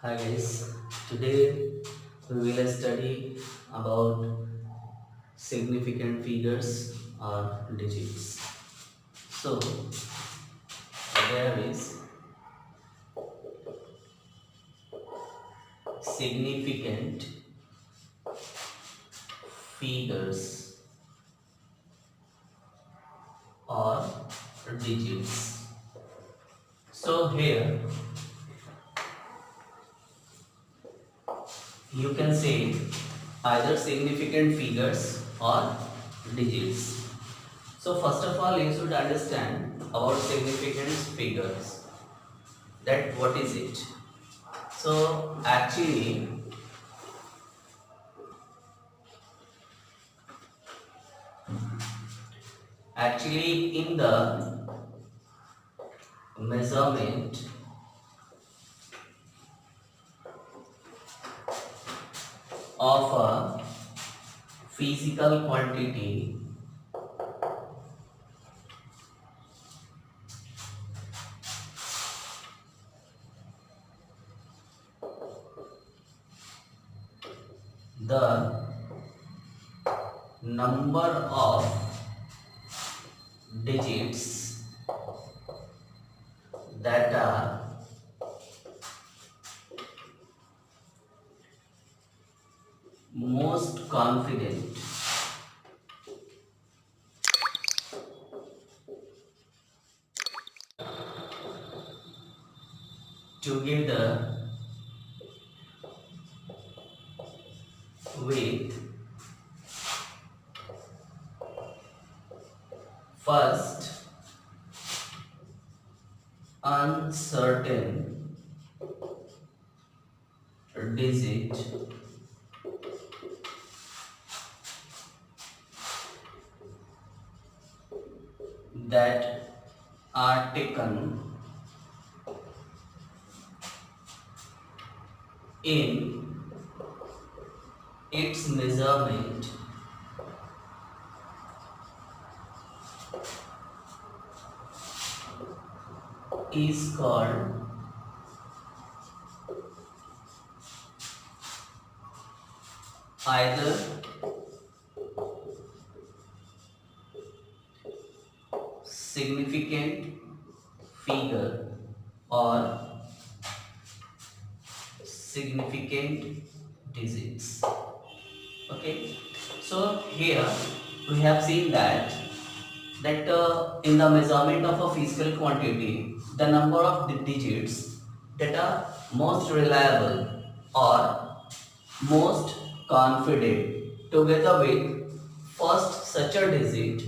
Hi guys, today we will study about significant figures or digits. So there is significant figures or digits. So here you can say either significant figures or digits. So first of all you should understand about significant figures, that what is it. So actually in the measurement of a physical quantity, the number of digits that are most confident together with first uncertain digit that are taken in its measurement is called either significant figure or significant digits. Okay, so here we have seen that in the measurement of a physical quantity, the number of the digits that are most reliable or most confident together with first such a digit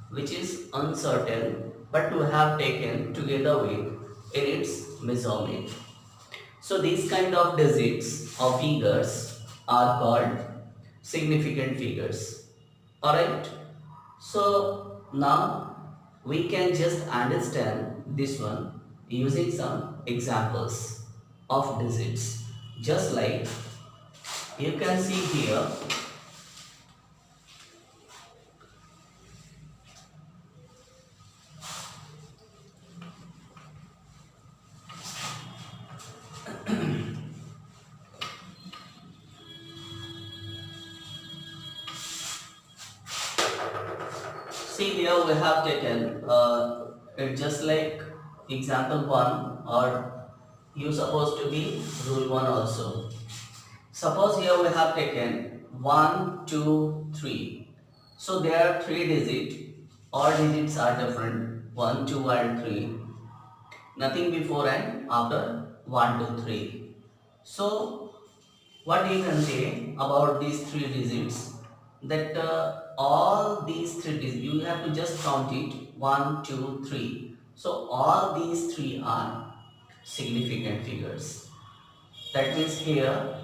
which is uncertain but to have taken together with in its measurement. So these kind of digits or figures are called significant figures. Alright. So now we can just understand this one using some examples of digits. Just like you can see here, see here we have taken it just like example 1, or you supposed to be rule 1 also. Suppose here we have taken 1, 2, 3. So there are 3 digits. All digits are different. 1, 2 and 3. Nothing before and after 1, 2, 3. So what you can say about these 3 digits? That all these 3 digits, you have to just count it 1, 2, 3. So all these 3 are significant figures. That means here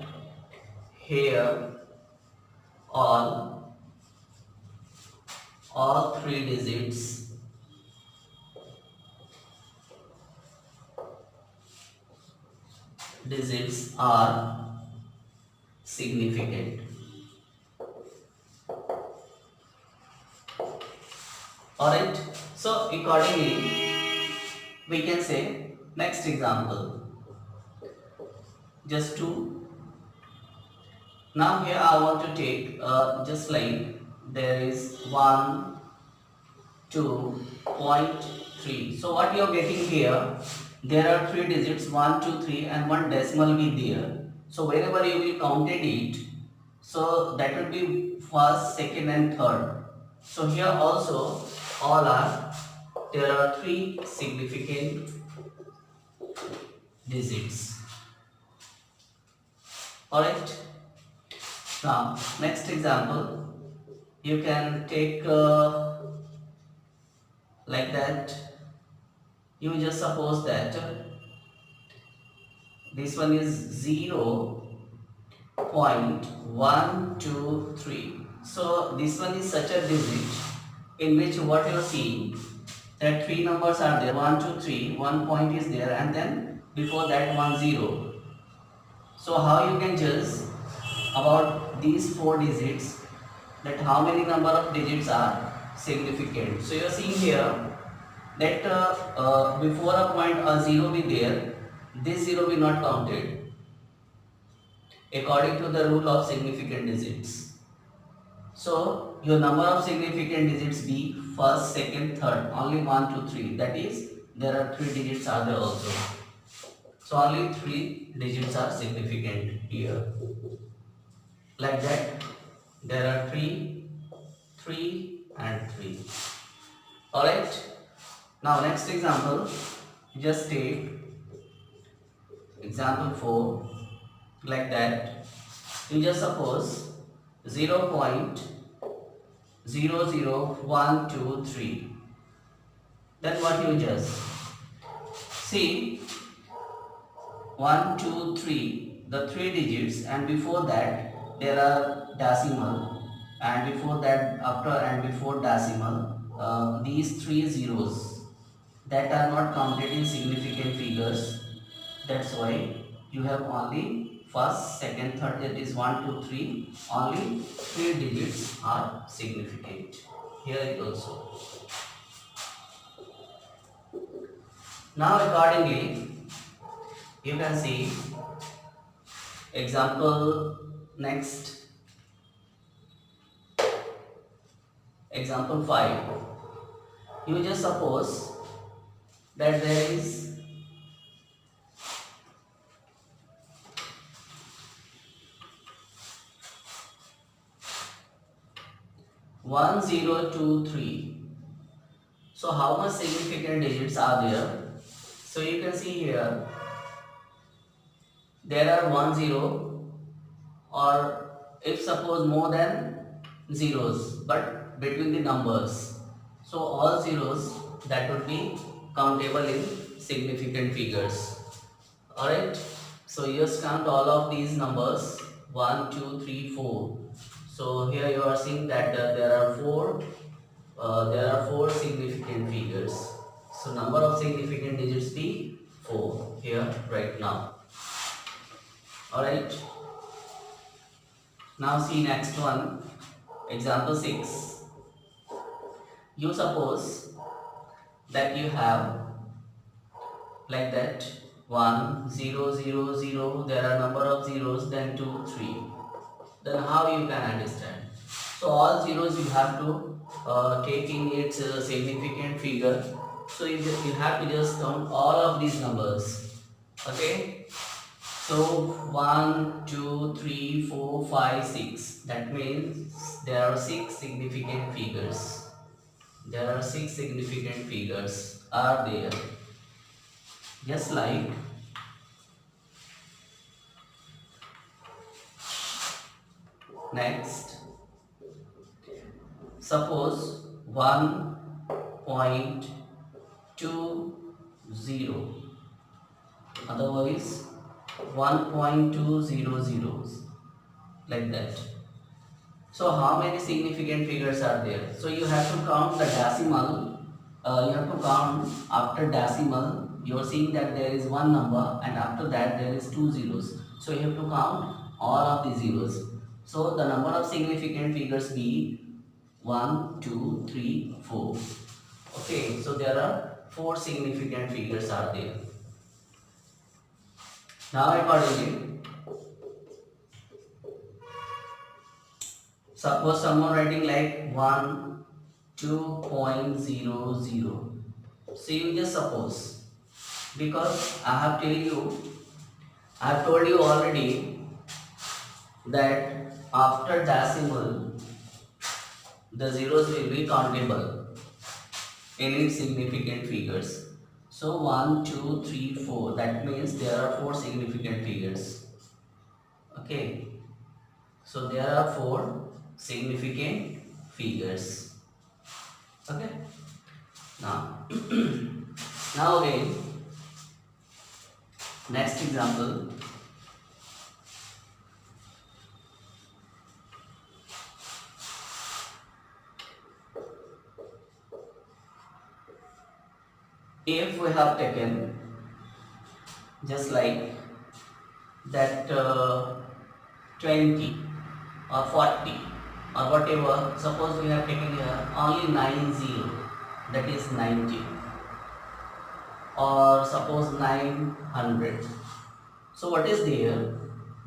all three digits are significant. Alright, so accordingly we can say next example. just 2. Now here I want to take just like there is 1, 2.3. So what you are getting here, there are 3 digits 1, 2, 3 and one decimal will be there. So wherever you will counted it, so that will be first, second and third. So here also there are 3 significant digits. Alright. Now next example, you can take like that. You just suppose that this one is 0.123. So this one is such a digit in which what you are seeing that 3 numbers are there, 1, 2, 3, 1 point is there and then before that 1 0. So how you can judge about these 4 digits, that how many number of digits are significant. So you are seeing here that before a point a 0 be there, this 0 will not counted according to the rule of significant digits. So your number of significant digits be first, second, third, only 1, 2, 3. That is, there are 3 digits are there also. So only 3 digits are significant here. Like that, there are 3, 3 and 3. Alright. Now next example, just take example 4 like that. You just suppose 0.00123. Then what you just see 1, 2, 3, the 3 digits and before that there are decimal and before that after and before decimal these 3 zeros that are not counted in significant figures. That's why you have only first, second, third, that is 1, 2, 3. Only 3 digits are significant. Here it also. Now accordingly, you can see example next. Example 5. You just suppose that there is 1023. So how much significant digits are there? So you can see here there are 10 or if suppose more than zeros but between the numbers. So all zeros that would be countable in significant figures. Alright. So you just count all of these numbers 1, 2, 3, 4. So here you are seeing that there are 4 significant figures. So number of significant digits be 4 here right now. Alright. Now see next one. Example 6. You suppose that you have like that 1, 0, 0, 0. There are number of zeros, then 2, 3. Then how you can understand? So all zeros you have to take in its significant figure. So you have to just count all of these numbers. Okay. So 1, 2, 3, 4, 5, 6. That means there are 6 significant figures. There are 6 significant figures are there. Just like next, suppose 1.20, otherwise 1.200, like that. So how many significant figures are there? So you have to count the decimal. You have to count after decimal. You are seeing that there is one number and after that there is 2 zeros. So you have to count all of the zeros. So the number of significant figures be 1, 2, 3, 4. Okay, so there are 4 significant figures are there. Now accordingly, Suppose someone writing like 1 2.00. So you just suppose, because I have told you already that after decimal the zeros will be countable in its significant figures. So 1, 2, 3, 4. That means there are 4 significant figures. Okay. So there are 4 significant figures. Okay. Now, now again, next example. If we have taken just like that 20 or 40 or whatever, suppose we have taken here only 90, that is 90, or suppose 900. So what is there?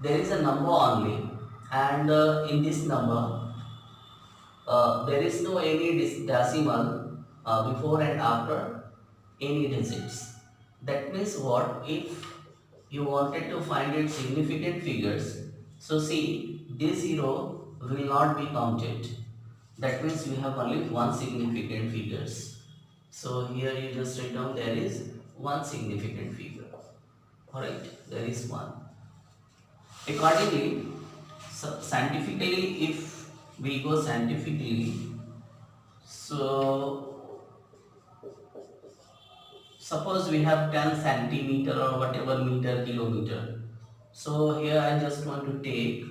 There is a number only, and in this number there is no any decimal before and after any digits. That means what? If you wanted to find its significant figures, so see, this 0 will not be counted. That means you have only one significant figures. So here you just write down there is one significant figure. Alright, there is one. Accordingly, scientifically, if we go scientifically, so suppose we have 10 centimeter or whatever meter, kilometer. So here I just want to take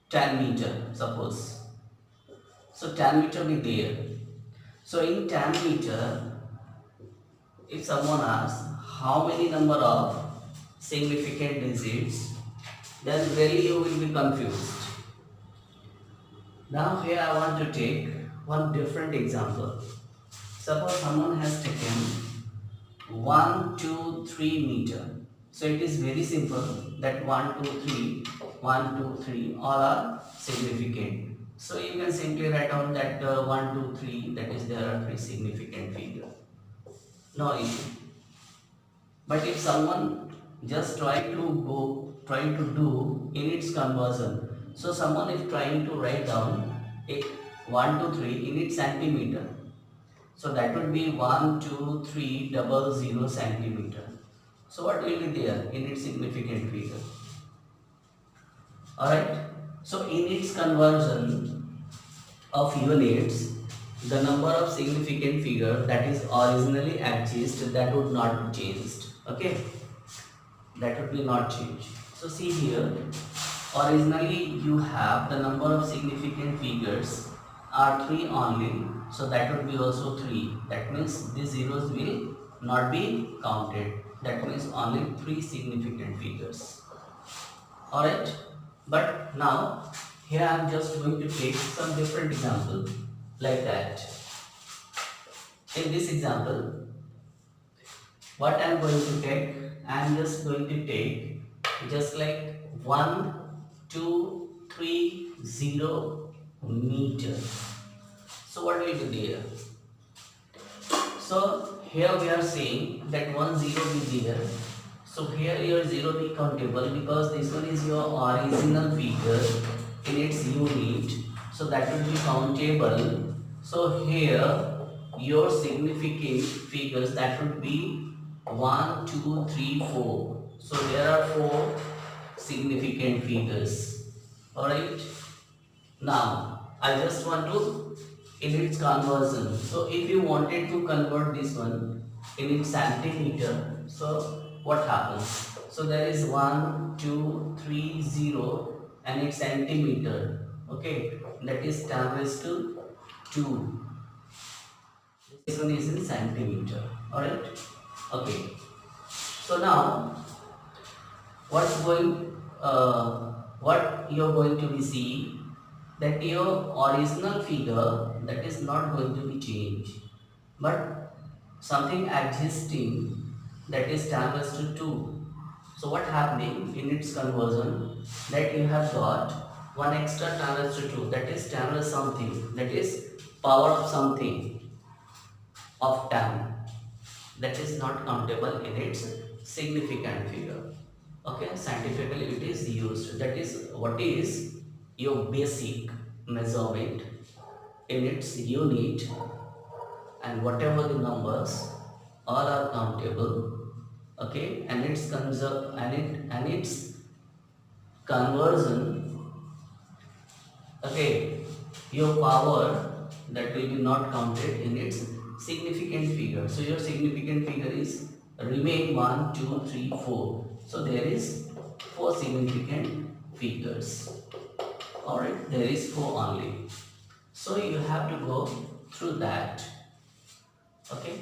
10 meter, suppose. So 10 meter will be there. So in 10 meter, if someone asks how many number of significant digits, then really you will be confused. Now here I want to take one different example. Suppose someone has taken 1, 2, 3 meter. So it is very simple that 1, 2, 3, 1, 2, 3 all are significant. So you can simply write down that 1, 2, 3, that is there are 3 significant figures. No issue. But if someone just trying to do in its conversion, so someone is trying to write down 1, 2, 3 in its centimeter. So that would be 1, 2, 3, 00 centimeter. So what will be there in its significant figure? Alright. So in its conversion of units, the number of significant figure that is originally exists, that would not be changed. Okay. That would be not changed. So see here, originally you have the number of significant figures are 3 only, so that would be also 3. That means these zeros will not be counted. That means only 3 significant figures. Alright, but now here I am just going to take some different example like that. In this example, what I am going to take, I am just going to take just like 1, 2, 3, 0 meter. So what will be there? So here we are saying that 1 0 will be there. So here your 0 be countable because this one is your original figure in its unit. So that will be countable. So here your significant figures, that would be 1, 2, 3, 4. So there are 4 significant figures. Alright. Now I just want to in its conversion. So if you wanted to convert this one in its centimeter, so what happens? So there is 1, 2, 3, 0 and it's centimeter. Okay, that is 10 raised to 2. This one is in centimeter. Alright. Okay. So now what you're going to be seeing, that your original figure, that is not going to be changed, but something existing, that is 10 raised to 2. So what happening in its conversion, that you have got 1 extra 10 raised to 2, that is 10 raised something, that is power of something of 10, that is not countable in its significant figure. Okay, scientifically it is used, that is what is your basic measurement in its unit, and whatever the numbers all are countable. Okay, and its conversion. Okay, your power that will be not counted in its significant figure. So your significant figure is remain 1, 2, 3, 4. So there is 4 significant figures. Alright, there is 4 only. So you have to go through that. Okay.